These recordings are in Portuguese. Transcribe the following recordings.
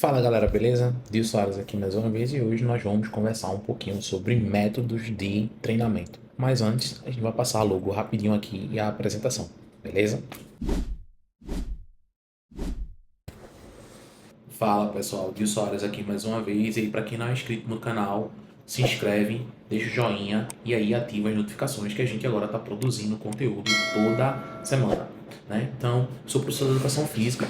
Fala galera, beleza? Dio Soares aqui mais uma vez e hoje nós vamos conversar um pouquinho sobre métodos de treinamento. Mas antes, a gente vai passar logo rapidinho aqui a apresentação, beleza? Fala pessoal, Dio Soares aqui mais uma vez e para quem não é inscrito no canal, se inscreve, deixa o joinha e aí ativa as notificações que a gente agora está produzindo conteúdo toda semana, né? Então, sou professor de educação física,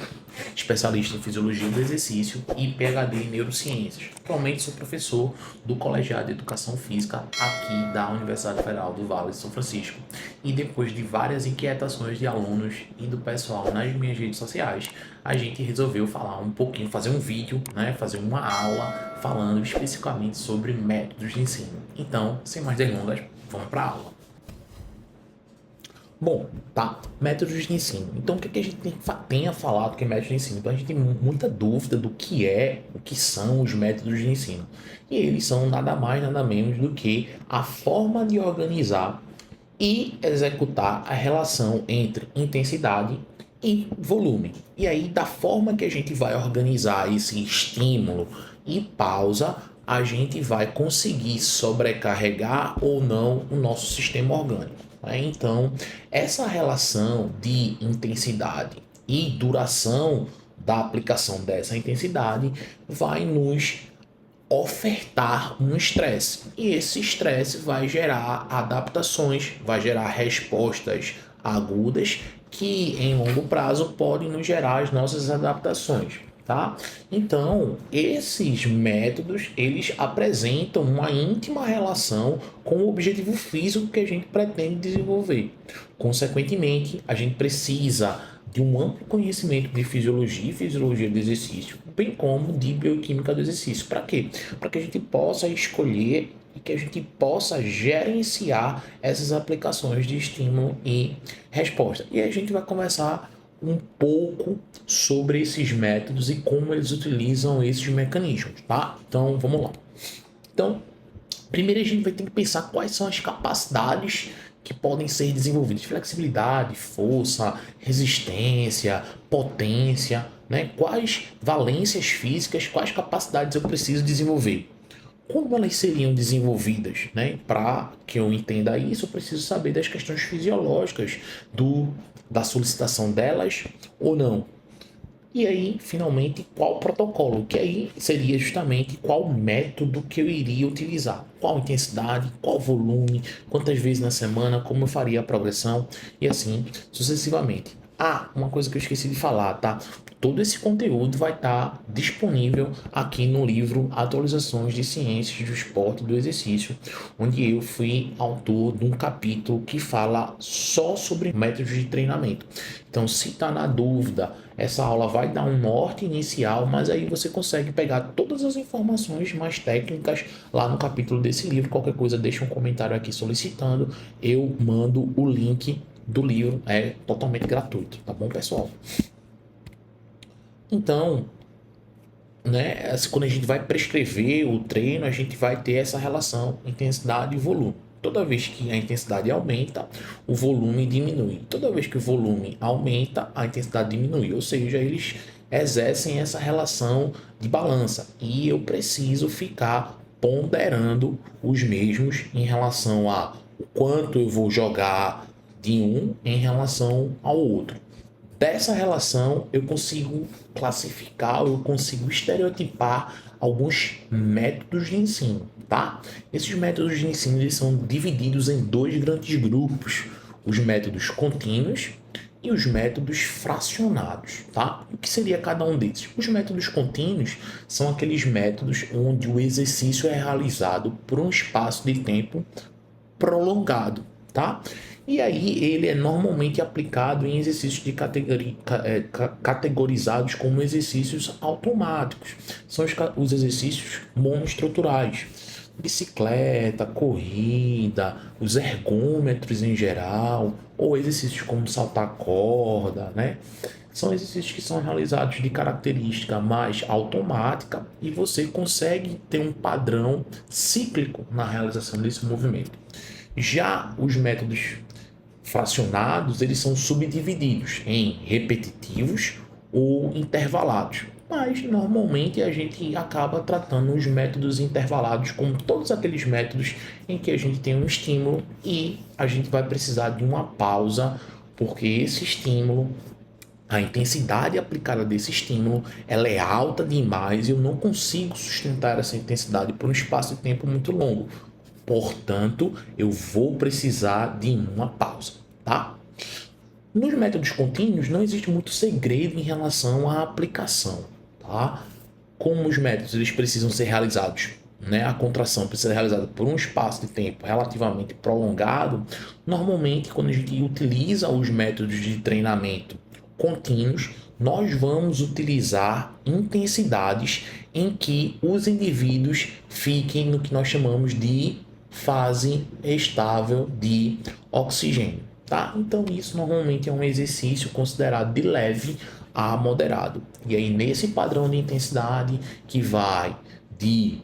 especialista em fisiologia do exercício e PhD em neurociências. Atualmente sou professor do Colegiado de Educação Física aqui da Universidade Federal do Vale de São Francisco. E depois de várias inquietações de alunos e do pessoal nas minhas redes sociais, a gente resolveu falar um pouquinho, fazer um vídeo, né, fazer uma aula falando especificamente sobre métodos de ensino. Então, sem mais delongas, vamos para a aula. Bom, tá. Métodos de ensino. Então, o que a gente tem a falar do que é método de ensino? Então, a gente tem muita dúvida do que é, o que são os métodos de ensino. E eles são nada mais, nada menos do que a forma de organizar e executar a relação entre intensidade e volume. E aí, da forma que a gente vai organizar esse estímulo e pausa, a gente vai conseguir sobrecarregar ou não o nosso sistema orgânico. Né? Então, essa relação de intensidade e duração da aplicação dessa intensidade vai nos ofertar um estresse. E esse estresse vai gerar adaptações, vai gerar respostas agudas que em longo prazo podem nos gerar as nossas adaptações, tá? Então, esses métodos, eles apresentam uma íntima relação com o objetivo físico que a gente pretende desenvolver. Consequentemente, a gente precisa de um amplo conhecimento de fisiologia e fisiologia do exercício, bem como de bioquímica do exercício. Para quê? Para que a gente possa escolher e que a gente possa gerenciar essas aplicações de estímulo e resposta. E a gente vai conversar um pouco sobre esses métodos e como eles utilizam esses mecanismos, tá? Então, vamos lá. Então, primeiro a gente vai ter que pensar quais são as capacidades que podem ser desenvolvidas. Flexibilidade, força, resistência, potência, né? Quais valências físicas, quais capacidades eu preciso desenvolver. Como elas seriam desenvolvidas, né? Para que eu entenda isso, eu preciso saber das questões fisiológicas da solicitação delas ou não. E aí, finalmente, qual protocolo? Que aí seria justamente qual método que eu iria utilizar. Qual intensidade, qual volume, quantas vezes na semana, como eu faria a progressão e assim sucessivamente. Ah, uma coisa que eu esqueci de falar, tá? Todo esse conteúdo vai estar disponível aqui no livro Atualizações de Ciências do Esporte e do Exercício, onde eu fui autor de um capítulo que fala só sobre métodos de treinamento. Então, se está na dúvida, essa aula vai dar um norte inicial, mas aí você consegue pegar todas as informações mais técnicas lá no capítulo desse livro. Qualquer coisa, deixa um comentário aqui solicitando, eu mando o link do livro, é totalmente gratuito, tá bom, pessoal? Então, né, quando a gente vai prescrever o treino, a gente vai ter essa relação intensidade e volume. Toda vez que a intensidade aumenta, o volume diminui. Toda vez que o volume aumenta, a intensidade diminui. Ou seja, eles exercem essa relação de balança. E eu preciso ficar ponderando os mesmos em relação a o quanto eu vou jogar de um em relação ao outro. Dessa relação, eu consigo classificar, eu consigo estereotipar alguns métodos de ensino, tá? Esses métodos de ensino eles são divididos em dois grandes grupos: os métodos contínuos e os métodos fracionados, tá? O que seria cada um desses? Os métodos contínuos são aqueles métodos onde o exercício é realizado por um espaço de tempo prolongado, tá? E aí ele é normalmente aplicado em exercícios categorizados como exercícios automáticos. São os exercícios monoestruturais. Bicicleta, corrida, os ergômetros em geral, ou exercícios como saltar corda, né? São exercícios que são realizados de característica mais automática e você consegue ter um padrão cíclico na realização desse movimento. Já os métodos fracionados, eles são subdivididos em repetitivos ou intervalados. mas normalmente a gente acaba tratando os métodos intervalados como todos aqueles métodos em que a gente tem um estímulo e a gente vai precisar de uma pausa, porque esse estímulo, a intensidade aplicada desse estímulo, ela é alta demais e eu não consigo sustentar essa intensidade por um espaço de tempo muito longo. Portanto, eu vou precisar de uma pausa, tá? Nos métodos contínuos não existe muito segredo em relação à aplicação, tá? Como os métodos eles precisam ser realizados, né? A contração precisa ser realizada por um espaço de tempo relativamente prolongado. Normalmente, quando a gente utiliza os métodos de treinamento contínuos, nós vamos utilizar intensidades em que os indivíduos fiquem no que nós chamamos de fase estável de oxigênio, tá? Então isso normalmente é um exercício considerado de leve a moderado. E aí nesse padrão de intensidade que vai de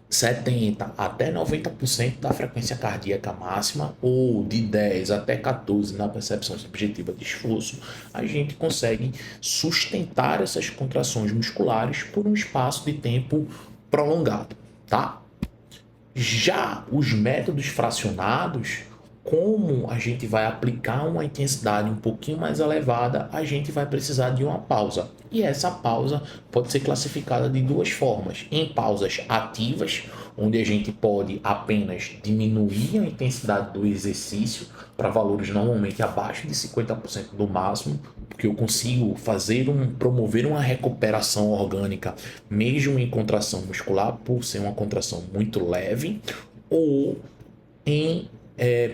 70 até 90% da frequência cardíaca máxima, ou de 10 até 14 na percepção subjetiva de esforço, a gente consegue sustentar essas contrações musculares por um espaço de tempo prolongado, tá? Já os métodos fracionados, como a gente vai aplicar uma intensidade um pouquinho mais elevada, a gente vai precisar de uma pausa. E essa pausa pode ser classificada de duas formas: em pausas ativas, onde a gente pode apenas diminuir a intensidade do exercício para valores normalmente abaixo de 50% do máximo, porque eu consigo promover uma recuperação orgânica mesmo em contração muscular, por ser uma contração muito leve, ou em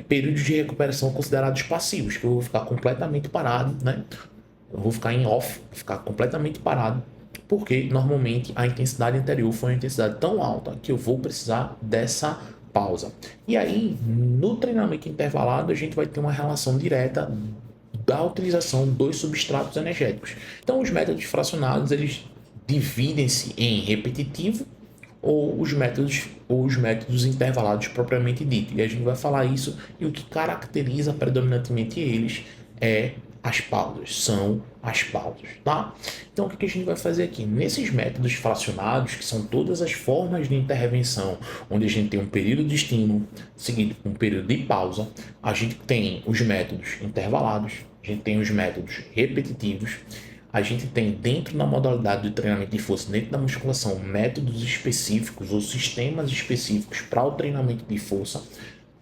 períodos de recuperação considerados passivos, que eu vou ficar completamente parado, né? Eu vou ficar em off, vou ficar completamente parado, porque normalmente a intensidade anterior foi uma intensidade tão alta que eu vou precisar dessa pausa. E aí, no treinamento intervalado, a gente vai ter uma relação direta da utilização dos substratos energéticos. Então, os métodos fracionados, eles dividem-se em repetitivo ou os métodos intervalados propriamente dito. E a gente vai falar isso, e o que caracteriza predominantemente eles é as pausas, são as pausas, tá? Então, o que a gente vai fazer aqui? Nesses métodos fracionados, que são todas as formas de intervenção, onde a gente tem um período de estímulo seguido por um período de pausa, a gente tem os métodos intervalados, a gente tem os métodos repetitivos, a gente tem dentro da modalidade de treinamento de força, dentro da musculação, métodos específicos ou sistemas específicos para o treinamento de força.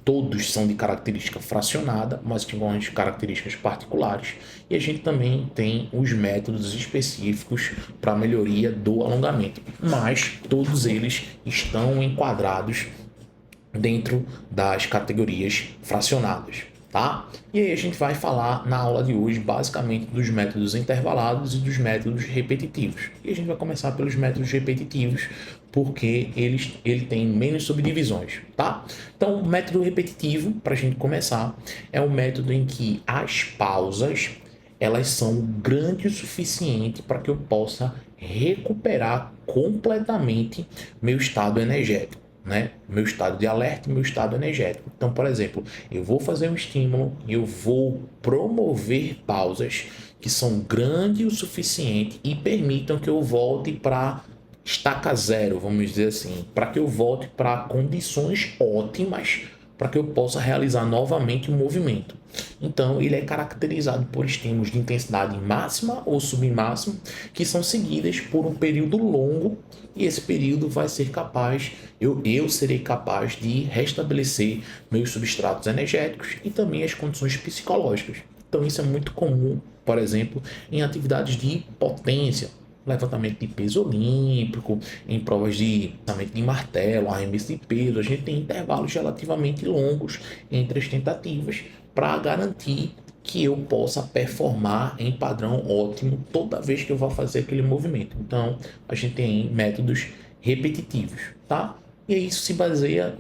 Todos são de característica fracionada, mas tem algumas características particulares. E a gente também tem os métodos específicos para melhoria do alongamento. Mas todos eles estão enquadrados dentro das categorias fracionadas, tá? E aí a gente vai falar na aula de hoje basicamente dos métodos intervalados e dos métodos repetitivos. E a gente vai começar pelos métodos repetitivos, porque ele tem menos subdivisões, tá? Então, o método repetitivo, para a gente começar, é um método em que as pausas elas são grandes o suficiente para que eu possa recuperar completamente meu estado energético, né? Meu estado de alerta e meu estado energético. Então, por exemplo, eu vou fazer um estímulo e eu vou promover pausas que são grandes o suficiente e permitam que eu volte para estaca zero, vamos dizer assim, para que eu volte para condições ótimas para que eu possa realizar novamente o movimento. Então, ele é caracterizado por estímulos de intensidade máxima ou submáxima, que são seguidas por um período longo, e esse período vai ser capaz, eu serei capaz de restabelecer meus substratos energéticos e também as condições psicológicas. Então, isso é muito comum, por exemplo, em atividades de potência, levantamento de peso olímpico, em provas de lançamento de martelo, arremesso de peso. A gente tem intervalos relativamente longos entre as tentativas para garantir que eu possa performar em padrão ótimo toda vez que eu vou fazer aquele movimento. Então, a gente tem métodos repetitivos, tá? E isso se baseia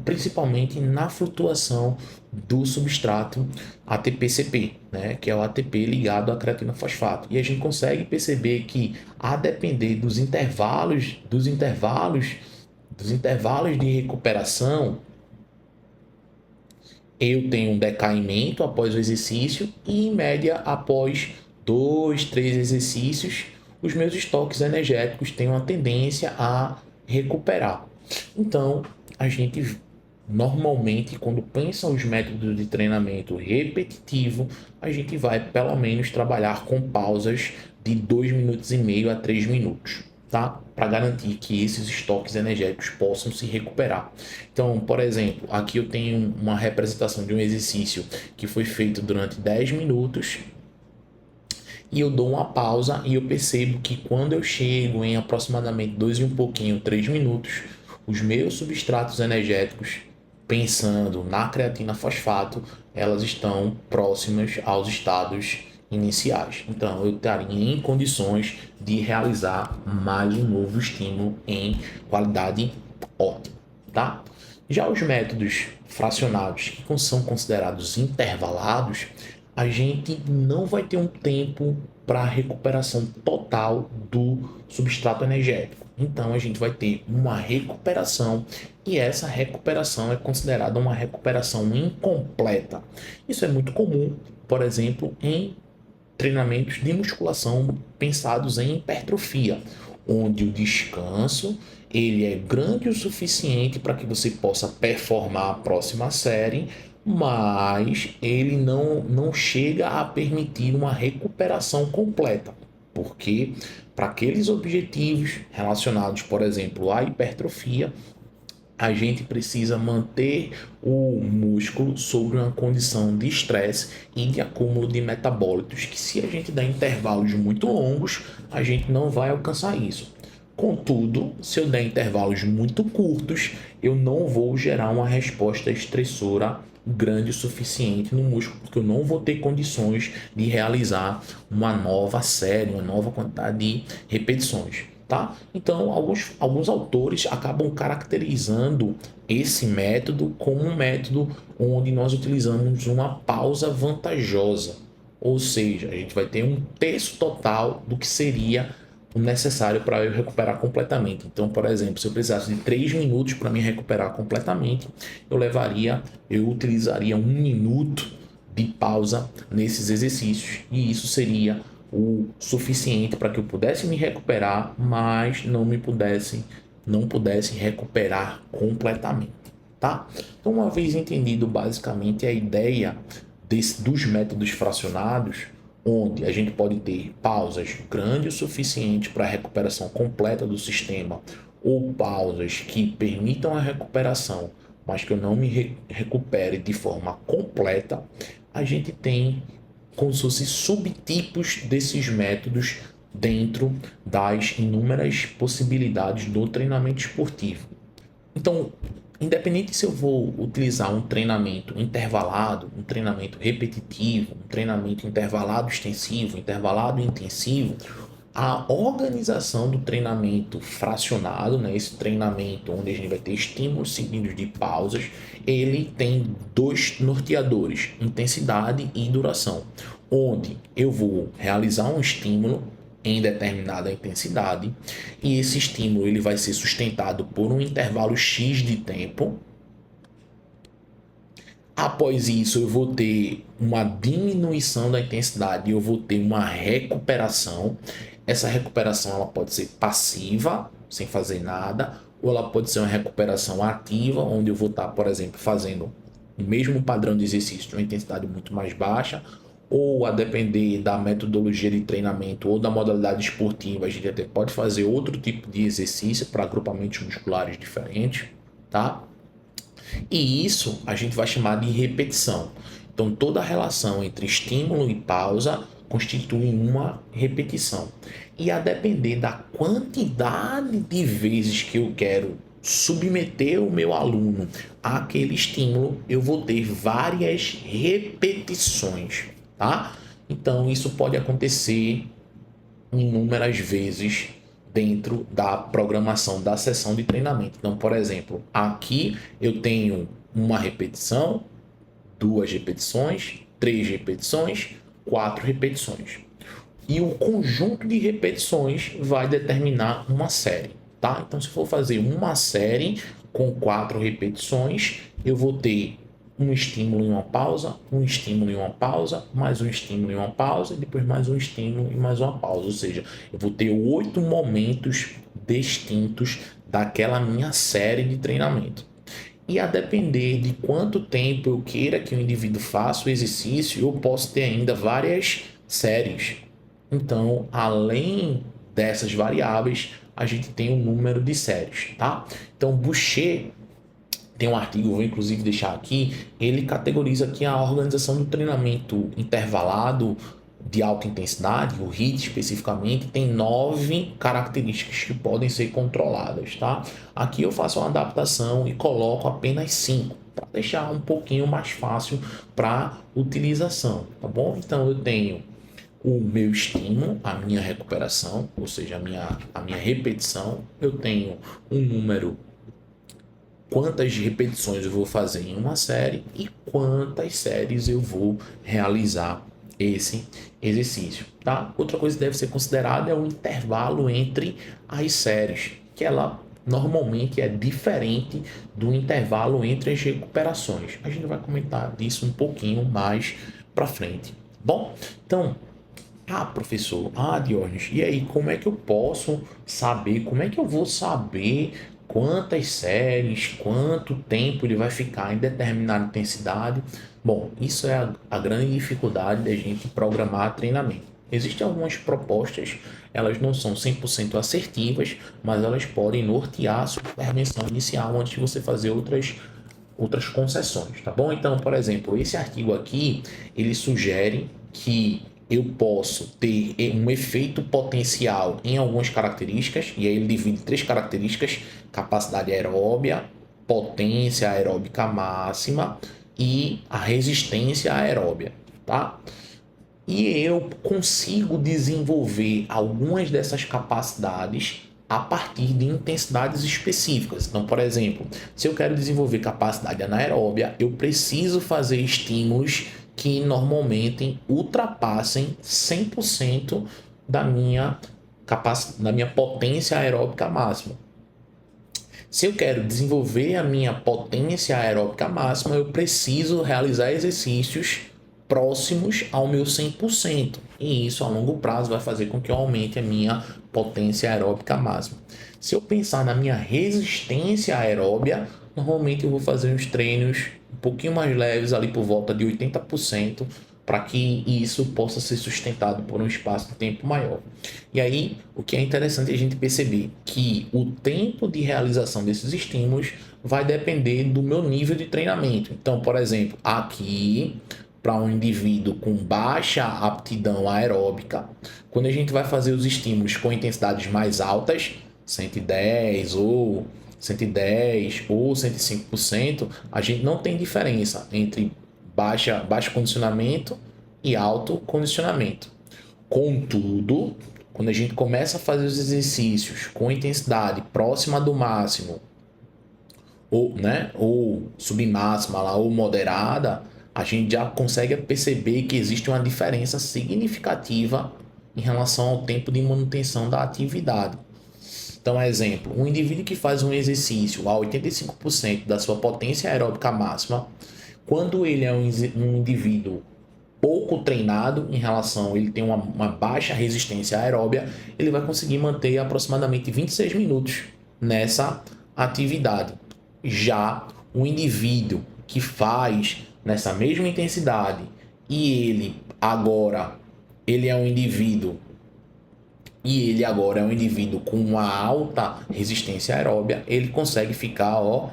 principalmente na flutuação do substrato ATP-CP, né, que é o ATP ligado à creatina fosfato. E a gente consegue perceber que, a depender dos intervalos de recuperação, eu tenho um decaimento após o exercício e, em média, após 2, 3 exercícios, os meus estoques energéticos têm uma tendência a recuperar. Então, a gente normalmente, quando pensa os métodos de treinamento repetitivo, a gente vai pelo menos trabalhar com pausas de 2,5 minutos a 3 minutos, tá? Para garantir que esses estoques energéticos possam se recuperar. Então, por exemplo, aqui eu tenho uma representação de um exercício que foi feito durante 10 minutos e eu dou uma pausa e eu percebo que quando eu chego em aproximadamente 2 e um pouquinho, 3 minutos, os meus substratos energéticos, pensando na creatina fosfato, elas estão próximas aos estados iniciais. Então, eu estaria em condições de realizar mais um novo estímulo em qualidade ótima, tá? Já os métodos fracionados, que são considerados intervalados, a gente não vai ter um tempo para recuperação total do substrato energético. Então a gente vai ter uma recuperação e essa recuperação é considerada uma recuperação incompleta. Isso é muito comum, por exemplo, em treinamentos de musculação pensados em hipertrofia, onde o descanso ele é grande o suficiente para que você possa performar a próxima série, mas ele não chega a permitir uma recuperação completa, porque para aqueles objetivos relacionados, por exemplo, à hipertrofia, a gente precisa manter o músculo sobre uma condição de estresse e de acúmulo de metabólitos, que se a gente der intervalos muito longos, a gente não vai alcançar isso. Contudo, se eu der intervalos muito curtos, eu não vou gerar uma resposta estressora grande o suficiente no músculo, porque eu não vou ter condições de realizar uma nova série, uma nova quantidade de repetições. Tá? Então, alguns autores acabam caracterizando esse método como um método onde nós utilizamos uma pausa vantajosa, ou seja, a gente vai ter um terço total do que seria o necessário para eu recuperar completamente. Então, por exemplo, se eu precisasse de 3 minutos para me recuperar completamente, eu utilizaria 1 minuto de pausa nesses exercícios, e isso seria o suficiente para que eu pudesse me recuperar, mas não pudesse recuperar completamente, tá? Então, uma vez entendido basicamente a ideia dos métodos fracionados, onde a gente pode ter pausas grandes o suficiente para a recuperação completa do sistema, ou pausas que permitam a recuperação, mas que eu não me recupere de forma completa, a gente tem como se fossem subtipos desses métodos dentro das inúmeras possibilidades do treinamento esportivo. Então, independente se eu vou utilizar um treinamento intervalado, um treinamento repetitivo, um treinamento intervalado extensivo, intervalado intensivo, a organização do treinamento fracionado, né, esse treinamento onde a gente vai ter estímulos seguidos de pausas, ele tem 2 norteadores, intensidade e duração, onde eu vou realizar um estímulo em determinada intensidade e esse estímulo ele vai ser sustentado por um intervalo X de tempo. Após isso, eu vou ter uma diminuição da intensidade e eu vou ter uma recuperação. Essa recuperação ela pode ser passiva, sem fazer nada, ou ela pode ser uma recuperação ativa, onde eu vou estar, por exemplo, fazendo o mesmo padrão de exercício de uma intensidade muito mais baixa, ou a depender da metodologia de treinamento ou da modalidade esportiva, a gente até pode fazer outro tipo de exercício para agrupamentos musculares diferentes, tá? E isso a gente vai chamar de repetição. Então, toda a relação entre estímulo e pausa constitui uma repetição. E a depender da quantidade de vezes que eu quero submeter o meu aluno àquele estímulo, eu vou ter várias repetições, tá? Então, isso pode acontecer inúmeras vezes dentro da programação da sessão de treinamento. Então, por exemplo, aqui eu tenho uma repetição, 2 repetições, 3 repetições, 4 repetições. E o conjunto de repetições vai determinar uma série, tá? Então, se for fazer uma série com 4 repetições, eu vou ter um estímulo e uma pausa, um estímulo e uma pausa, mais um estímulo e uma pausa, e depois mais um estímulo e mais uma pausa. Ou seja, eu vou ter 8 momentos distintos daquela minha série de treinamento. E a depender de quanto tempo eu queira que o indivíduo faça o exercício, eu posso ter ainda várias séries. Então, além dessas variáveis, a gente tem o número de séries, tá? Então, Boucher tem um artigo, vou inclusive deixar aqui, ele categoriza aqui a organização do treinamento intervalado de alta intensidade, o HIIT especificamente, tem 9 características que podem ser controladas, tá? Aqui eu faço uma adaptação e coloco apenas 5, para deixar um pouquinho mais fácil para utilização, tá bom? Então eu tenho o meu estímulo, a minha recuperação, ou seja, a minha repetição, eu tenho um número, quantas repetições eu vou fazer em uma série e quantas séries eu vou realizar esse exercício, tá? Outra coisa que deve ser considerada é o intervalo entre as séries, que ela normalmente é diferente do intervalo entre as recuperações. A gente vai comentar disso um pouquinho mais para frente. Bom, então, professor, Diógenes, e aí, como é que eu posso saber, como é que eu vou saber quantas séries, quanto tempo ele vai ficar em determinada intensidade? Bom, isso é a grande dificuldade da gente programar treinamento. Existem algumas propostas, elas não são 100% assertivas, mas elas podem nortear a sua intervenção inicial antes de você fazer outras concessões, tá bom? Então, por exemplo, esse artigo aqui, ele sugere que eu posso ter um efeito potencial em algumas características, e aí ele divide 3 características: capacidade aeróbia, potência aeróbica máxima e a resistência aeróbia, tá? E eu consigo desenvolver algumas dessas capacidades a partir de intensidades específicas. Então, por exemplo, se eu quero desenvolver capacidade anaeróbia, eu preciso fazer estímulos que normalmente ultrapassem 100% da minha potência aeróbica máxima. Se eu quero desenvolver a minha potência aeróbica máxima, eu preciso realizar exercícios próximos ao meu 100%. E isso a longo prazo vai fazer com que eu aumente a minha potência aeróbica máxima. Se eu pensar na minha resistência aeróbia, normalmente eu vou fazer uns treinos um pouquinho mais leves, ali por volta de 80%, para que isso possa ser sustentado por um espaço de tempo maior. E aí, o que é interessante é a gente perceber que o tempo de realização desses estímulos vai depender do meu nível de treinamento. Então, por exemplo, aqui, para um indivíduo com baixa aptidão aeróbica, quando a gente vai fazer os estímulos com intensidades mais altas, 110 ou 105%, a gente não tem diferença entre baixo condicionamento e alto condicionamento. Contudo, quando a gente começa a fazer os exercícios com intensidade próxima do máximo, ou submáxima lá, ou moderada, a gente já consegue perceber que existe uma diferença significativa em relação ao tempo de manutenção da atividade. Então, exemplo, um indivíduo que faz um exercício a 85% da sua potência aeróbica máxima, quando ele é um indivíduo pouco treinado em relação, ele tem uma baixa resistência aeróbia, ele vai conseguir manter aproximadamente 26 minutos nessa atividade. Já o indivíduo que faz nessa mesma intensidade e ele agora é um indivíduo com uma alta resistência aeróbia, ele consegue ficar 1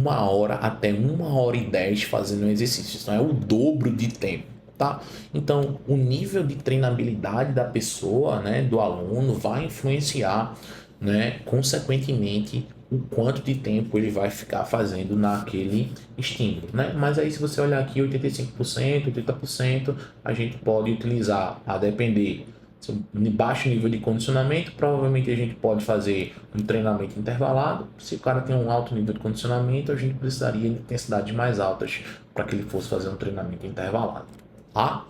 hora até 1h10 fazendo um exercício. Então é o dobro de tempo, tá? Então o nível de treinabilidade da pessoa, né, do aluno, vai influenciar, né, consequentemente, o quanto de tempo ele vai ficar fazendo naquele estímulo, né? Mas aí, se você olhar aqui, 85%, 80%, a gente pode utilizar, a depender de baixo nível de condicionamento, provavelmente a gente pode fazer um treinamento intervalado. Se o cara tem um alto nível de condicionamento, a gente precisaria de intensidades mais altas para que ele fosse fazer um treinamento intervalado, tá?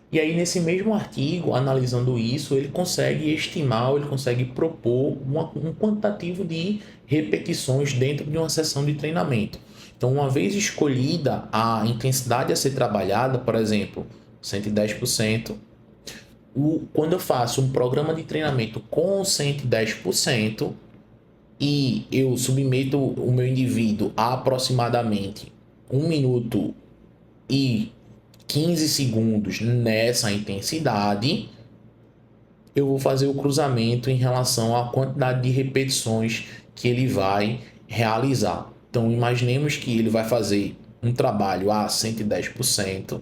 E aí, nesse mesmo artigo, analisando isso, ele consegue estimar, ele consegue propor um quantitativo de repetições dentro de uma sessão de treinamento. Então, uma vez escolhida a intensidade a ser trabalhada, por exemplo, 110%, quando eu faço um programa de treinamento com 110% e eu submeto o meu indivíduo a aproximadamente 1 minuto e 15 segundos nessa intensidade, eu vou fazer o cruzamento em relação à quantidade de repetições que ele vai realizar. Então, imaginemos que ele vai fazer um trabalho a 110%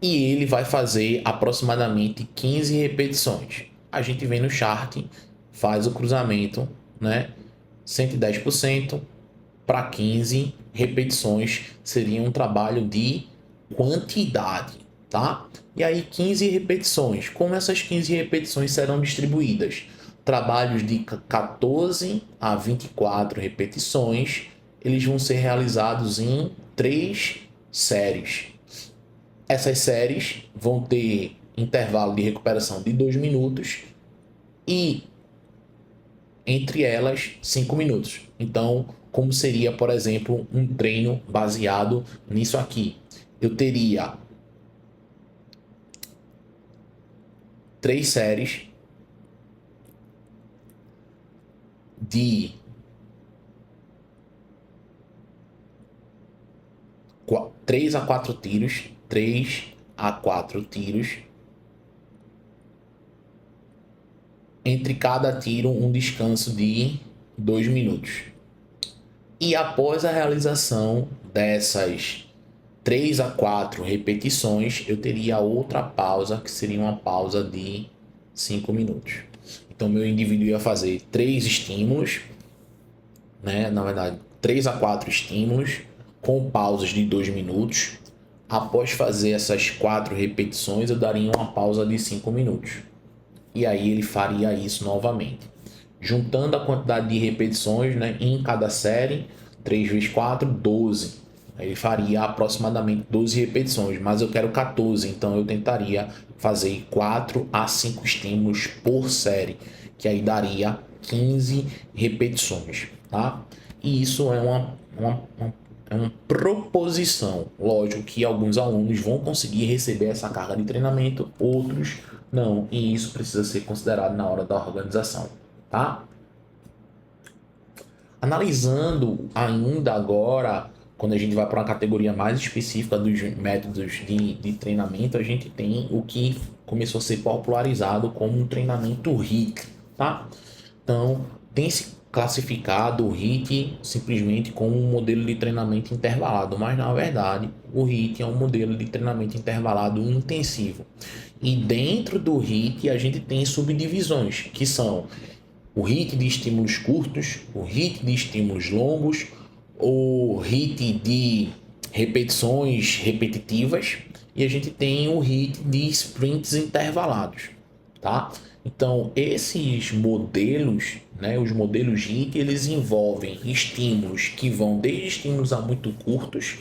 e ele vai fazer aproximadamente 15 repetições. A gente vem no chart, faz o cruzamento, né? 110% para 15 repetições seria um trabalho de quantidade, tá? E aí 15 repetições. Como essas 15 repetições serão distribuídas? Trabalhos de 14 a 24 repetições, eles vão ser realizados em 3 séries. Essas séries vão ter intervalo de recuperação de 2 minutos e entre elas 5 minutos. Então, como seria, por exemplo, um treino baseado nisso aqui? Eu teria 3 séries de 3 a 4 tiros, 3 a 4 tiros. Entre cada tiro, um descanso de 2 minutos. E após a realização dessas 3 a 4 repetições, eu teria outra pausa, que seria uma pausa de 5 minutos. Então, meu indivíduo ia fazer 3 estímulos, né? Na verdade, 3 a 4 estímulos, com pausas de 2 minutos. Após fazer essas 4 repetições, eu daria uma pausa de 5 minutos. E aí ele faria isso novamente. Juntando a quantidade de repetições, né, em cada série, 3 vezes 4, 12. Ele faria aproximadamente 12 repetições, mas eu quero 14, então eu tentaria fazer 4 a 5 estímulos por série, que aí daria 15 repetições, tá? E isso é uma proposição. Lógico que alguns alunos vão conseguir receber essa carga de treinamento, outros não, e isso precisa ser considerado na hora da organização, tá? Analisando ainda agora, quando a gente vai para uma categoria mais específica dos métodos de treinamento, a gente tem o que começou a ser popularizado como um treinamento HIIT, tá? Então, tem se classificado o HIIT simplesmente como um modelo de treinamento intervalado, mas na verdade o HIIT é um modelo de treinamento intervalado intensivo. E dentro do HIIT a gente tem subdivisões, que são o HIIT de estímulos curtos, o HIIT de estímulos longos, o HIIT de repetições repetitivas e a gente tem o HIIT de sprints intervalados, tá? Então, esses modelos, né, os modelos HIIT, eles envolvem estímulos que vão desde estímulos muito curtos,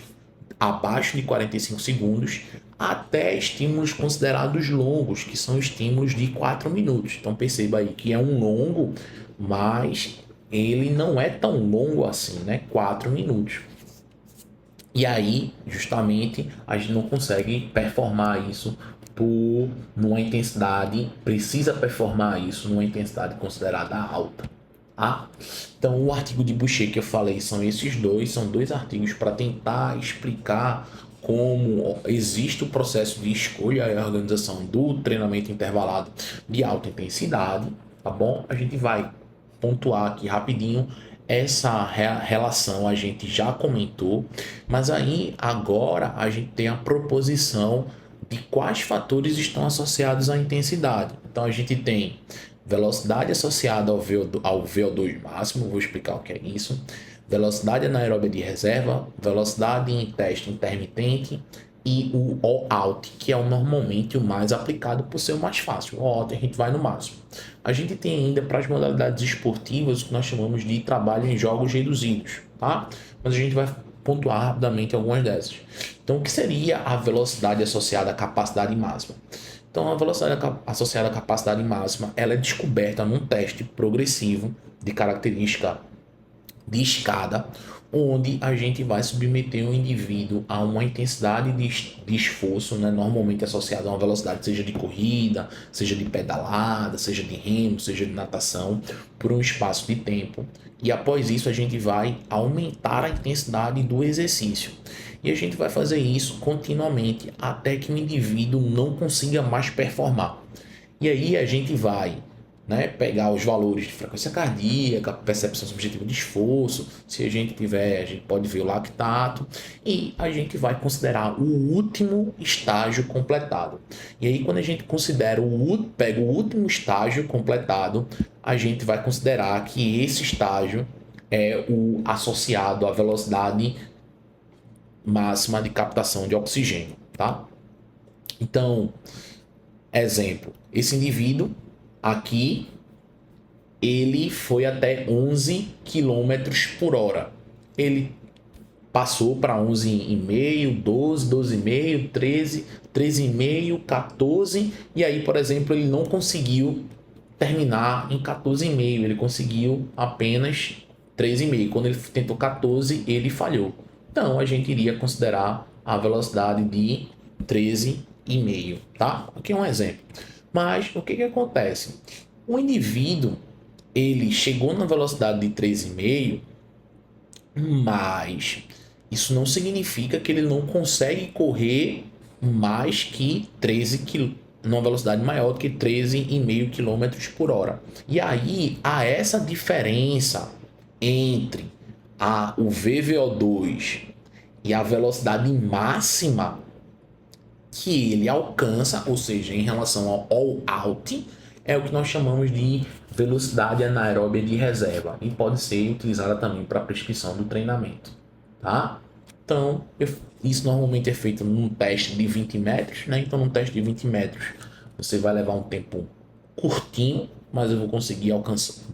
abaixo de 45 segundos, até estímulos considerados longos, que são estímulos de 4 minutos. Então perceba aí que é um longo, mas ele não é tão longo assim, né? 4 minutos. E aí, justamente, a gente não consegue performar isso numa intensidade, precisa performar isso numa intensidade considerada alta. Tá? Então, o artigo de Boucher que eu falei são esses dois, são 2 artigos para tentar explicar como existe o processo de escolha e organização do treinamento intervalado de alta intensidade, tá bom? A gente vai pontuar aqui rapidinho essa relação, a gente já comentou, mas aí agora a gente tem a proposição de quais fatores estão associados à intensidade. Então a gente tem velocidade associada ao VO2 máximo, vou explicar o que é isso, velocidade anaeróbia de reserva, velocidade em teste intermitente e o all-out, que é normalmente o mais aplicado por ser o mais fácil. O all-out a gente vai no máximo. A gente tem ainda para as modalidades esportivas o que nós chamamos de trabalho em jogos reduzidos, tá? Mas a gente vai pontuar rapidamente algumas dessas. Então, o que seria a velocidade associada à capacidade máxima? Então, a velocidade associada à capacidade máxima ela é descoberta num teste progressivo de característica de escada, onde a gente vai submeter o indivíduo a uma intensidade de esforço, né, normalmente associada a uma velocidade, seja de corrida, seja de pedalada, seja de remo, seja de natação, por um espaço de tempo. E após isso a gente vai aumentar a intensidade do exercício. E a gente vai fazer isso continuamente até que o indivíduo não consiga mais performar. E aí a gente vai, né, pegar os valores de frequência cardíaca, percepção subjetiva de esforço, se a gente tiver, a gente pode ver o lactato, e a gente vai considerar o último estágio completado. E aí quando a gente considera pega o último estágio completado, a gente vai considerar que esse estágio é o associado à velocidade máxima de captação de oxigênio, tá? Então, exemplo, esse indivíduo aqui, ele foi até 11 quilômetros por hora. Ele passou para 11,5, 12, 12,5, 13, 13,5, 14, e aí, por exemplo, ele não conseguiu terminar em 14,5, ele conseguiu apenas 13,5. Quando ele tentou 14, ele falhou. Então, a gente iria considerar a velocidade de 13,5, tá? Aqui é um exemplo. Mas o que acontece? O indivíduo, ele chegou na velocidade de 13,5, mas isso não significa que ele não consegue correr mais que 13 km, numa velocidade maior do que 13,5 km por hora. E aí há essa diferença entre o VVO2 e a velocidade máxima que ele alcança, ou seja, em relação ao all-out, é o que nós chamamos de velocidade anaeróbia de reserva e pode ser utilizada também para prescrição do treinamento, tá? Então, isso normalmente é feito num teste de 20 metros, né? Então, num teste de 20 metros, você vai levar um tempo curtinho, mas eu vou conseguir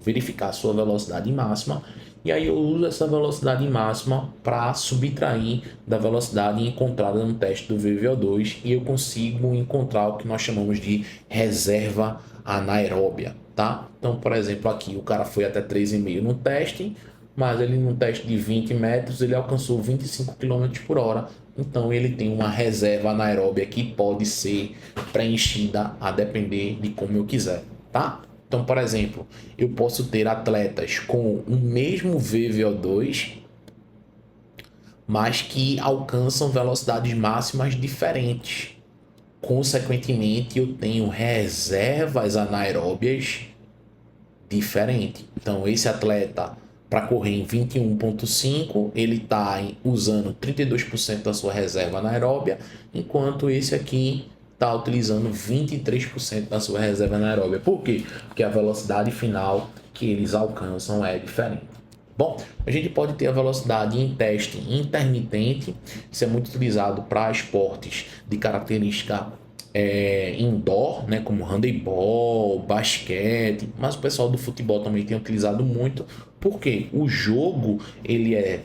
verificar a sua velocidade máxima. E aí eu uso essa velocidade máxima para subtrair da velocidade encontrada no teste do VVO2 e eu consigo encontrar o que nós chamamos de reserva anaeróbia, tá? Então, por exemplo, aqui o cara foi até 3,5 no teste, mas ele no teste de 20 metros ele alcançou 25 km por hora. Então ele tem uma reserva anaeróbia que pode ser preenchida a depender de como eu quiser, tá? Então, por exemplo, eu posso ter atletas com o mesmo VVO2, mas que alcançam velocidades máximas diferentes. Consequentemente, eu tenho reservas anaeróbias diferentes. Então, esse atleta, para correr em 21,5, ele está usando 32% da sua reserva anaeróbia, enquanto esse aqui está utilizando 23% da sua reserva anaeróbia. Por quê? Porque a velocidade final que eles alcançam é diferente. Bom, a gente pode ter a velocidade em teste intermitente, isso é muito utilizado para esportes de característica indoor, né, como handebol, basquete, mas o pessoal do futebol também tem utilizado muito, porque o jogo ele é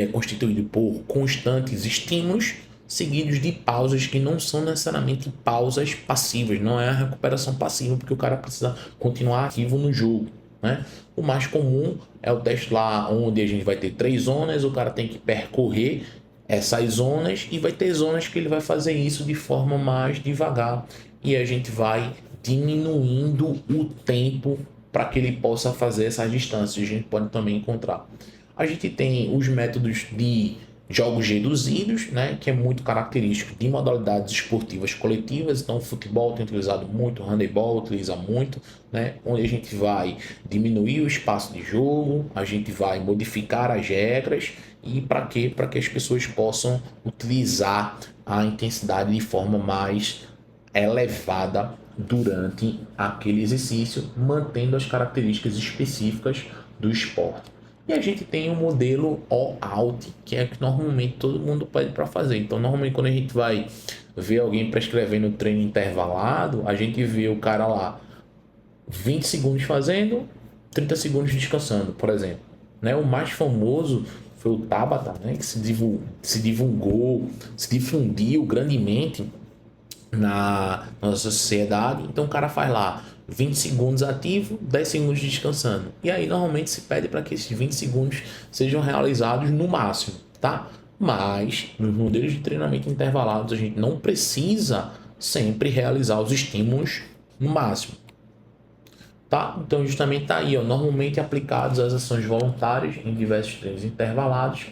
constituído por constantes estímulos seguidos de pausas que não são necessariamente pausas passivas, não é a recuperação passiva, porque o cara precisa continuar ativo no jogo, né? O mais comum é o teste lá onde a gente vai ter 3 zonas, o cara tem que percorrer essas zonas e vai ter zonas que ele vai fazer isso de forma mais devagar e a gente vai diminuindo o tempo para que ele possa fazer essas distâncias. A gente pode também encontrar. A gente tem os métodos de jogos reduzidos, né, que é muito característico de modalidades esportivas coletivas. Então, o futebol tem utilizado muito, o handebol utiliza muito, né, onde a gente vai diminuir o espaço de jogo, a gente vai modificar as regras e para quê? Para que as pessoas possam utilizar a intensidade de forma mais elevada durante aquele exercício, mantendo as características específicas do esporte. E a gente tem o modelo all-out, que é que normalmente todo mundo pede para fazer. Então, normalmente quando a gente vai ver alguém prescrevendo treino intervalado, a gente vê o cara lá 20 segundos fazendo, 30 segundos descansando, por exemplo. Né? O mais famoso foi o Tabata, né? Que se difundiu grandemente na nossa sociedade. Então o cara faz lá 20 segundos ativo, 10 segundos descansando. E aí normalmente se pede para que esses 20 segundos sejam realizados no máximo, tá? Mas nos modelos de treinamento intervalados a gente não precisa sempre realizar os estímulos no máximo, tá? Então justamente tá aí, ó, normalmente aplicados as ações voluntárias em diversos treinos intervalados,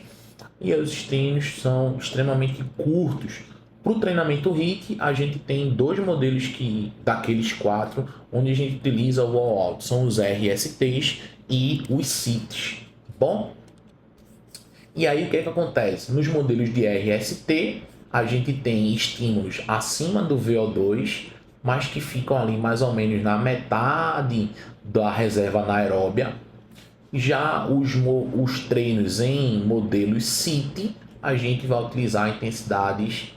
e os treinos são extremamente curtos. Para o treinamento HIIT, a gente tem dois modelos daqueles quatro, onde a gente utiliza o all-out, são os RSTs e os CITs, bom? E aí o que acontece? Nos modelos de RST, a gente tem estímulos acima do VO2, mas que ficam ali mais ou menos na metade da reserva anaeróbia. Já os treinos em modelos CIT, a gente vai utilizar intensidades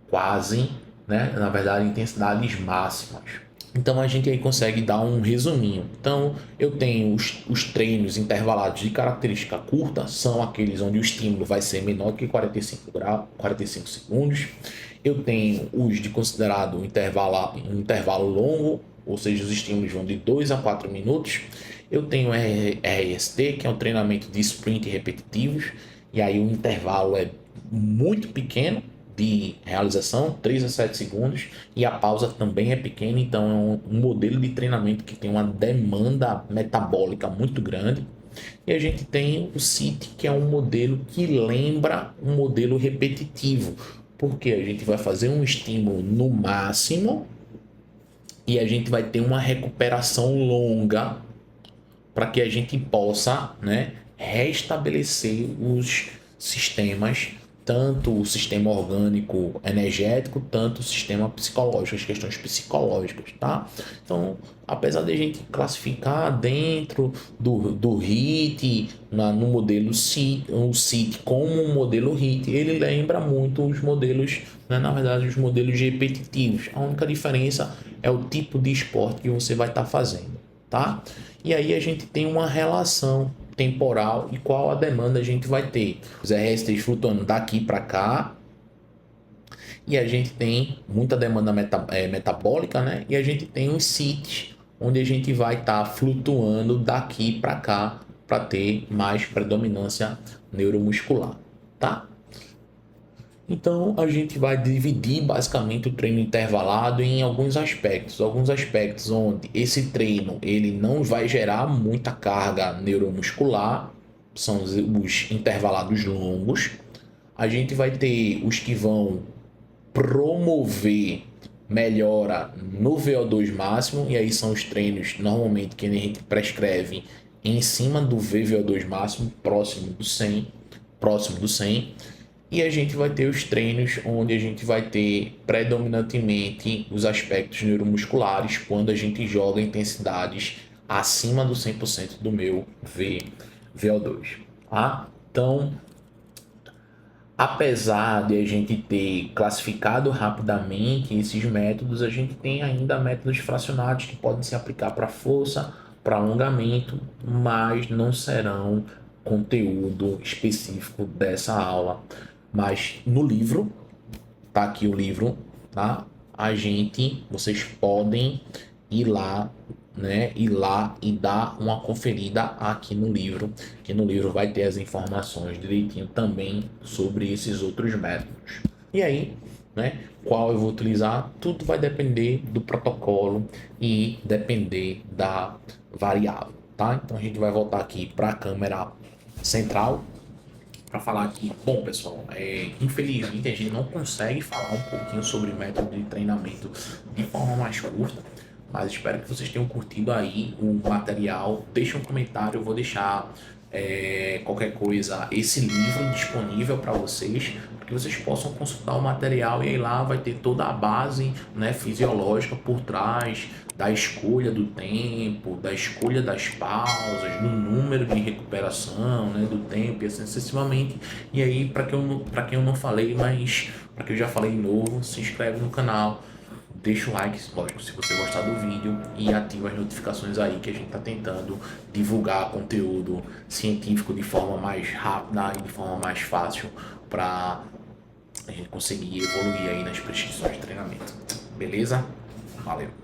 quase, né? Na verdade, intensidades máximas. Então a gente aí consegue dar um resuminho. Então eu tenho os treinos intervalados de característica curta, são aqueles onde o estímulo vai ser menor que 45 segundos. Eu tenho os de considerado um intervalo longo, ou seja, os estímulos vão de 2 a 4 minutos. Eu tenho RST, que é um treinamento de sprint repetitivos, e aí o intervalo é muito pequeno de realização, 3 a 7 segundos, e a pausa também é pequena, então é um modelo de treinamento que tem uma demanda metabólica muito grande. E a gente tem o CIT, que é um modelo que lembra um modelo repetitivo, porque a gente vai fazer um estímulo no máximo e a gente vai ter uma recuperação longa para que a gente possa, né, restabelecer os sistemas, tanto o sistema orgânico energético, tanto o sistema psicológico, as questões psicológicas, tá? Então, apesar de a gente classificar dentro do HIIT, no modelo CIT, o CIT como um modelo HIIT, ele lembra muito os modelos, né, na verdade, os modelos repetitivos. A única diferença é o tipo de esporte que você vai estar fazendo, tá? E aí a gente tem uma relação temporal e qual a demanda a gente vai ter. Os RSTs flutuando daqui para cá, e a gente tem muita demanda metabólica, né? E a gente tem os CITs, onde a gente vai estar flutuando daqui para cá para ter mais predominância neuromuscular, tá? Então a gente vai dividir basicamente o treino intervalado em alguns aspectos onde esse treino ele não vai gerar muita carga neuromuscular, são os intervalados longos. A gente vai ter os que vão promover melhora no VO2 máximo, e aí são os treinos normalmente que a gente prescreve em cima do VO2 máximo, próximo do 100. E a gente vai ter os treinos onde a gente vai ter predominantemente os aspectos neuromusculares quando a gente joga intensidades acima do 100% do meu VO2. Tá? Então, apesar de a gente ter classificado rapidamente esses métodos, a gente tem ainda métodos fracionados que podem se aplicar para força, para alongamento, mas não serão conteúdo específico dessa aula. Mas no livro, tá aqui o livro, tá? Vocês podem ir lá, né? Ir lá e dar uma conferida aqui no livro, que no livro vai ter as informações direitinho também sobre esses outros métodos. E aí, né? Qual eu vou utilizar? Tudo vai depender do protocolo e depender da variável, tá? Então a gente vai voltar aqui para a câmera central para falar aqui. Bom, pessoal, infelizmente a gente não consegue falar um pouquinho sobre método de treinamento de forma mais curta, mas espero que vocês tenham curtido aí o material. Deixa um comentário, eu vou deixar qualquer coisa, esse livro disponível para vocês, para que vocês possam consultar o material, e aí lá vai ter toda a base, né, fisiológica por trás da escolha do tempo, da escolha das pausas, do número de recuperação, né, do tempo e assim sucessivamente. E aí, para quem eu não falei, mas para quem eu já falei de novo, se inscreve no canal, deixa o like, lógico, se você gostar do vídeo, e ativa as notificações aí, que a gente está tentando divulgar conteúdo científico de forma mais rápida e de forma mais fácil para a gente conseguir evoluir aí nas prescrições de treinamento. Beleza? Valeu!